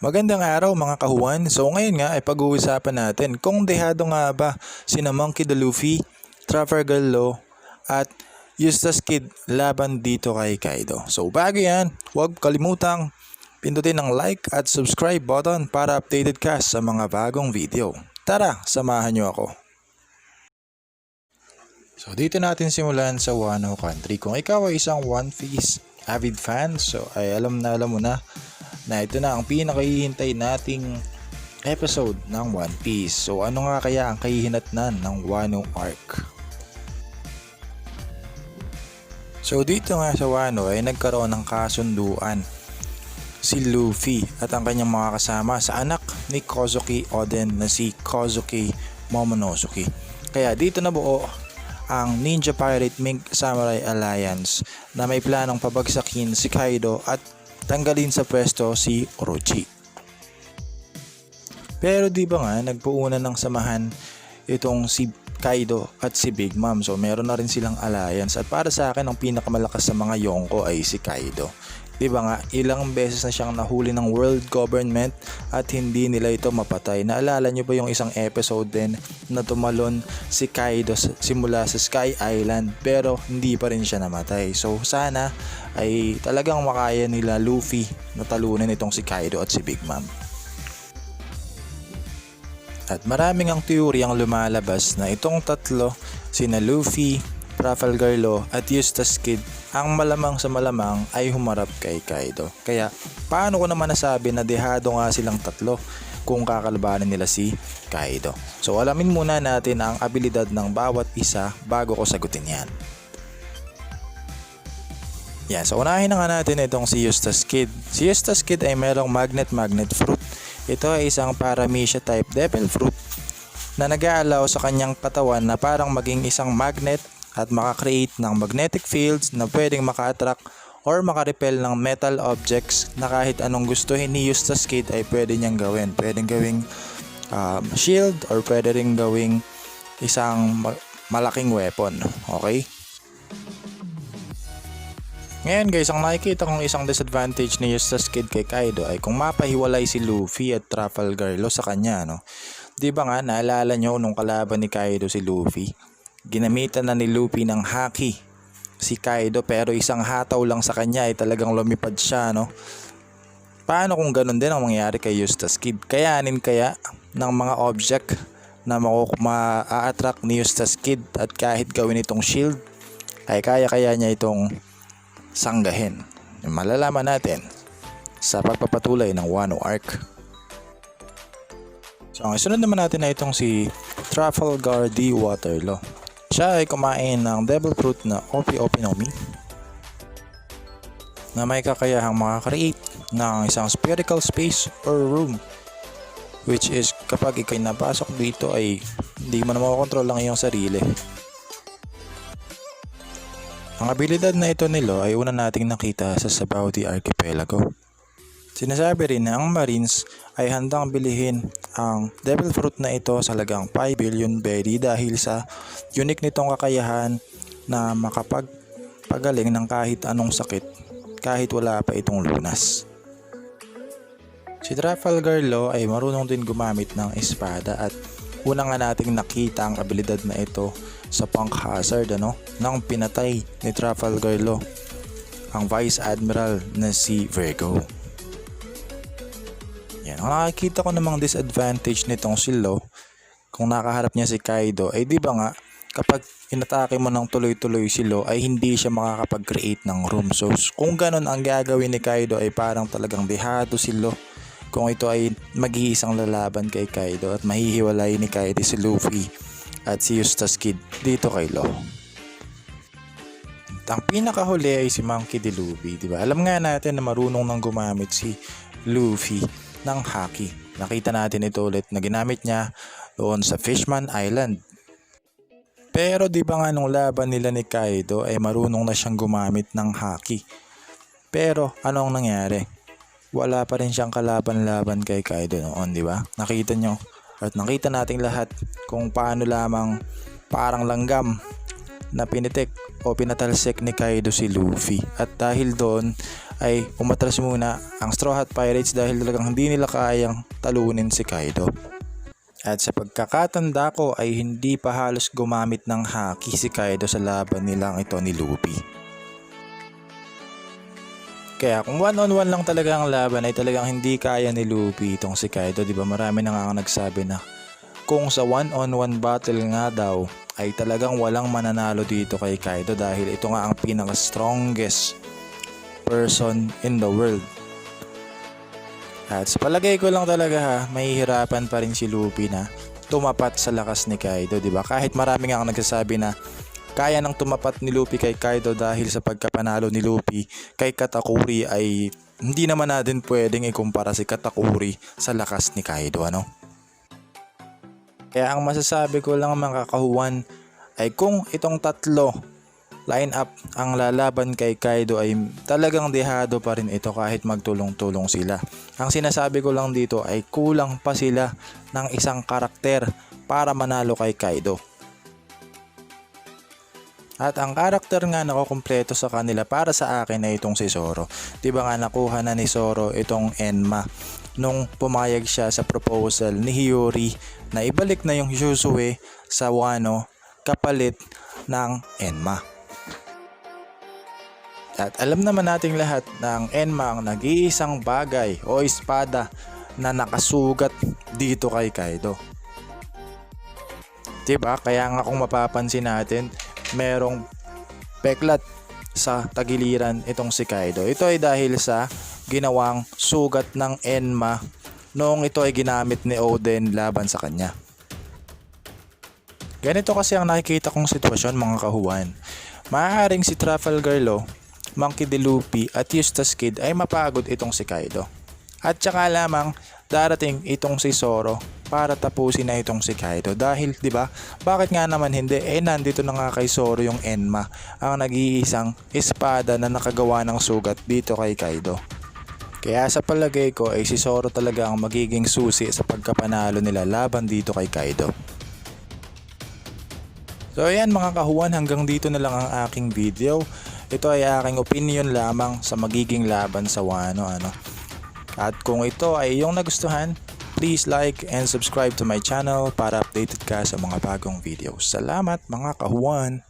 Magandang araw mga kahuwan. So ngayon nga ay pag-uusapan natin kung dehado nga ba sina Monkey D. Luffy, Trafalgar Law at Eustass Kid laban dito kay Kaido. So bago yan, huwag kalimutang pindutin ang like at subscribe button para updated ka sa mga bagong video. Tara, samahan nyo ako. So dito natin simulan sa Wano Country. Kung ikaw ay isang One Piece avid fan, so ay alam mo na ito na ang pinakahihintay nating episode ng One Piece. So ano nga kaya ang kahihinatnan ng Wano Arc? So dito nga sa Wano ay nagkaroon ng kasunduan si Luffy at ang kanyang mga kasama sa anak ni Kozuki Oden na si Kozuki Momonosuke. Kaya dito nabuo ang Ninja Pirate Mink Samurai Alliance na may planong pabagsakin si Kaido at tanggalin sa pwesto si Orochi. Pero di ba nga nagpuunan ng samahan itong si Kaido at si Big Mom, so meron na rin silang alliance at para sa akin ang pinakamalakas sa mga Yonko ay si Kaido. Di ba nga ilang beses na siyang nahuli ng world government at hindi nila ito mapatay. Naalala nyo ba yung isang episode din na tumalon si Kaido simula sa Sky Island pero hindi pa rin siya namatay. So sana ay talagang makaya nila Luffy na talunin itong si Kaido at si Big Mom. At maraming ang teorya ang lumalabas na itong tatlo, sina Luffy, Trafalgar Law at Eustass Kid, ang malamang sa malamang ay humarap kay Kaido. Kaya paano ko naman nasabi na dehado nga silang tatlo kung kakalabanin nila si Kaido? So alamin muna natin ang abilidad ng bawat isa bago ko sagutin yan. Yan, so unahin na nga natin itong si Eustass Kid. Si Eustass Kid ay merong magnet fruit. Ito ay isang paramecia type devil fruit na nag-aalaw sa kanyang katawan na parang maging isang magnet at makakreate ng magnetic fields na pwedeng maka-attract or maka-repel ng metal objects na kahit anong gustuhin ni Eustass Kid ay pwede niyang gawin. Pwedeng gawing shield or pwede rin gawing isang malaking weapon. Okay? Ngayon guys, ang nakikita kong isang disadvantage ni Eustass Kid kay Kaido ay kung mapahiwalay si Luffy at Trafalgar Law sa kanya, no? Di ba nga, naalala nyo nung kalaban ni Kaido si Luffy? Ginamitan na ni Luffy ng haki si Kaido pero isang hataw lang sa kanya ay talagang lumipad siya, no? Paano kung ganun din ang mangyayari kay Eustass Kid? Kayanin kaya ng mga object na ma-attract ni Eustass Kid at kahit gawin itong shield ay kaya niya itong sanggahin? Malalaman natin sa pagpapatuloy ng Wano Arc. So ang isunod naman natin na itong si Trafalgar D. Waterloo. Siya ay kumain ng devil fruit na Opi Nomi na may kakayahang makakreate ng isang spherical space or room, which is kapag ikay napasok dito ay hindi mo na makokontrol ang iyong sarili. Ang abilidad na ito nilo ay una nating nakita sa Sabaudi Archipelago. Sinasabi rin na ang Marines ay handang bilihin ang devil fruit na ito sa halagang 5 billion berry dahil sa unique nitong kakayahan na makapagpagaling ng kahit anong sakit kahit wala pa itong lunas. Si Trafalgar Law ay marunong din gumamit ng espada at una nga nating nakita ang abilidad na ito sa Punk Hazard nang pinatay ni Trafalgar Law ang Vice Admiral na si Virgo. Yan, ang nakikita ko namang disadvantage nitong si Law kung nakaharap niya si Kaido ay di ba nga kapag inatake mo ng tuloy-tuloy si Law ay hindi siya makakapag-create ng room. So kung ganun ang gagawin ni Kaido ay parang talagang dehado si Law kung ito ay mag-iisang lalaban kay Kaido at mahihiwalay ni Kaido si Luffy at si Eustass Kid dito kay Law. Ang pinakahuli ay si Monkey D. Luffy, di ba? Alam nga natin na marunong nang gumamit si Luffy ng haki. Nakita natin ito ulit na ginamit niya doon sa Fishman Island. Pero di ba nga nung laban nila ni Kaido ay marunong na siyang gumamit ng haki. Pero ano ang nangyari? Wala pa rin siyang kalaban-laban kay Kaido noon, di ba? Nakita nyo at nakita nating lahat kung paano lamang parang langgam na pinitik o pinatalsik ni Kaido si Luffy. At dahil doon ay umatras muna ang Straw Hat Pirates dahil talagang hindi nila kayang talunin si Kaido. At sa pagkakatanda ko ay hindi pa halos gumamit ng haki si Kaido sa laban nilang ito ni Luffy. Kaya kung 1-on-1 lang talaga ang laban ay talagang hindi kaya ni Luffy itong si Kaido, 'di ba? Marami na nga nagsabi na kung sa 1-on-1 battle nga daw ay talagang walang mananalo dito kay Kaido dahil ito nga ang pinaka-strongest person in the world. At sa palagay ko lang talaga mahihirapan pa rin si Luffy na tumapat sa lakas ni Kaido, 'di ba? Kahit marami nga nagsasabi na kaya nang tumapat ni Luffy kay Kaido dahil sa pagkapanalo ni Luffy kay Katakuri ay hindi naman natin pwedeng ikumpara si Katakuri sa lakas ni Kaido, ano? Kaya ang masasabi ko lang mga kakahuan ay kung itong tatlo line up ang lalaban kay Kaido ay talagang dehado pa rin ito kahit magtulong-tulong sila. Ang sinasabi ko lang dito ay kulang pa sila ng isang karakter para manalo kay Kaido. At ang karakter nga na kumpleto sa kanila para sa akin ay itong si Zoro. Diba nga nakuha na ni Zoro itong Enma nung pumayag siya sa proposal ni Hiyori na ibalik na yung Yuzue sa Wano kapalit ng Enma. At alam naman nating lahat na ang Enma ang nag-iisang bagay o espada na nakasugat dito kay Kaido. Diba? Kaya nga kung mapapansin natin, merong peklat sa tagiliran itong si Kaido. Ito ay dahil sa ginawang sugat ng Enma noong ito ay ginamit ni Oden laban sa kanya. Ganito kasi ang nakikita kong sitwasyon mga kahuan. Maaaring si Trafalgar Law, Monkey D. Luffy at Eustace Kid ay mapagod itong si Kaido. At saka lamang darating itong si Zoro para tapusin na itong si Kaido dahil 'di ba? Bakit nga naman hindi? Nandito na nga kay Zoro yung Enma, ang nag-iisang espada na nakagawa ng sugat dito kay Kaido. Kaya sa palagay ko ay si Zoro talaga ang magiging susi sa pagkapanalo nila laban dito kay Kaido. So ayan mga kahuan, hanggang dito na lang ang aking video. Ito ay aking opinion lamang sa magiging laban sa Wano, ano. At kung ito ay iyong nagustuhan, please like and subscribe to my channel para updated ka sa mga bagong videos. Salamat mga kahuan!